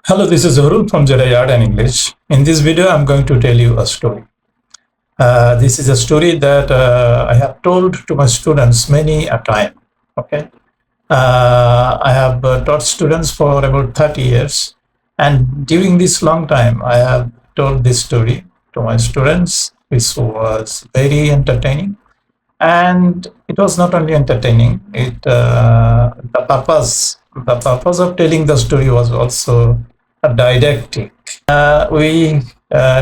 Hello, this is Zurul from Jedi Art and English. In this video, I'm going to tell you a story. This is a story that I have told to my students many a time. Okay, I have taught students for about 30 years, and during this long time, I have told this story to my students, which was very entertaining. And it was not only entertaining; the purpose of telling the story was also didactic. We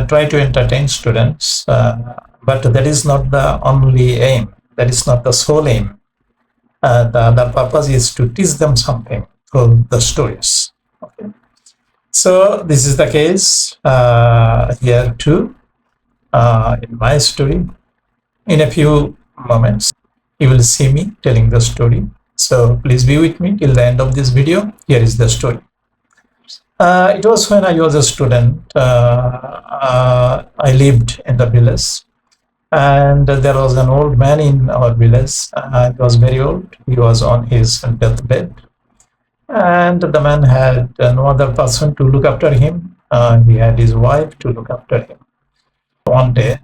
try to entertain students, but that is not the only aim. That is not the sole aim. The purpose is to teach them something through the stories. Okay. So this is the case here too. In my story, in a few moments, you will see me telling the story. So please be with me till the end of this video. Here is the story. It was when I was a student. I lived in the village, and there was an old man in our village. He was very old. He was on his deathbed, and the man had no other person to look after him. He had his wife to look after him. One day,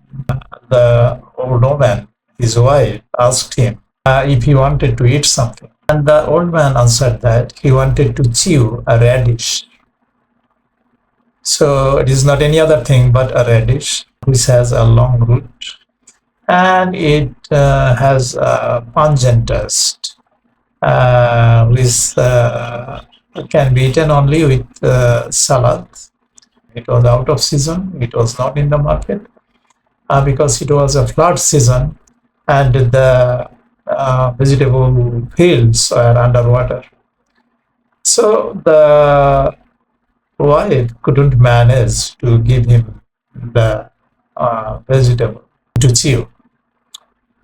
the old man, his wife, asked him if he wanted to eat something. And the old man answered that he wanted to chew a radish. So it is not any other thing but a radish, which has a long root, and it has a pungent taste, which can be eaten only with salad. It was out of season. It was not in the market because it was a flood season, and the vegetable fields are underwater. So the wife couldn't manage to give him the vegetable to chew.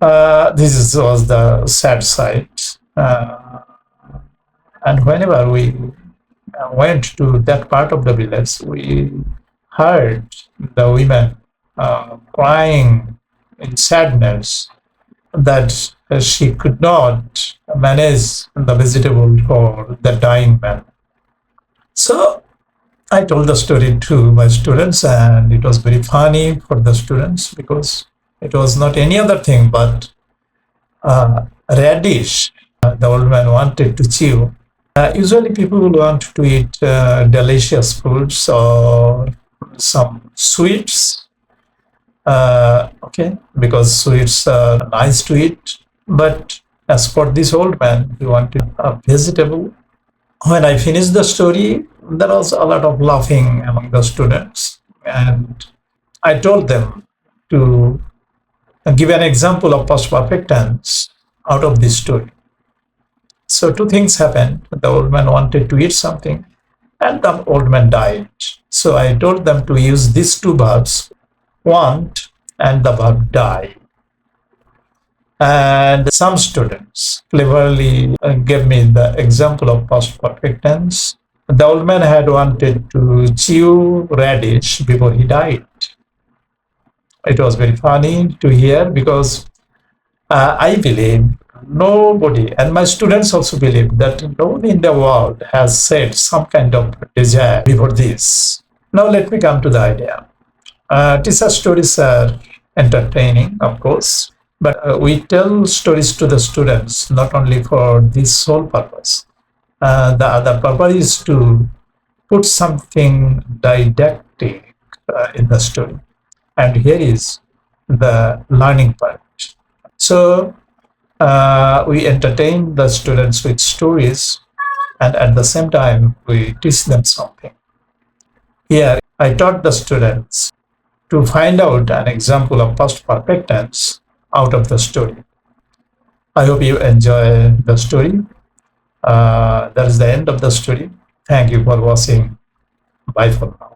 This was the sad sight. And whenever we went to that part of the village, we heard the women crying in sadness that she could not manage the vegetable for the dying man. So I told the story to my students, and it was very funny for the students because it was not any other thing but radish the old man wanted to chew. Usually, people will want to eat delicious foods or some sweets, okay, because sweets are nice to eat. But as for this old man, he wanted a vegetable. When I finished the story, there was a lot of laughing among the students, and I told them to give an example of past perfect tense out of this story. So two things happened. The old man wanted to eat something, and the old man died. So I told them to use these two verbs, want and the verb die. And some students cleverly gave me the example of past perfect tense. The old man had wanted to chew radish before he died. It was very funny to hear because I believe nobody, and my students also believe, that nobody in the world has said some kind of desire before this. Now let me come to the idea. Teacher stories are entertaining, of course, but we tell stories to the students not only for this sole purpose. The other purpose is to put something didactic in the story. And here is the learning part. So we entertain the students with stories, and at the same time, we teach them something. Here, I taught the students to find out an example of past perfect tense out of the story. I hope you enjoy the story. That is the end of the story. Thank you for watching. Bye for now.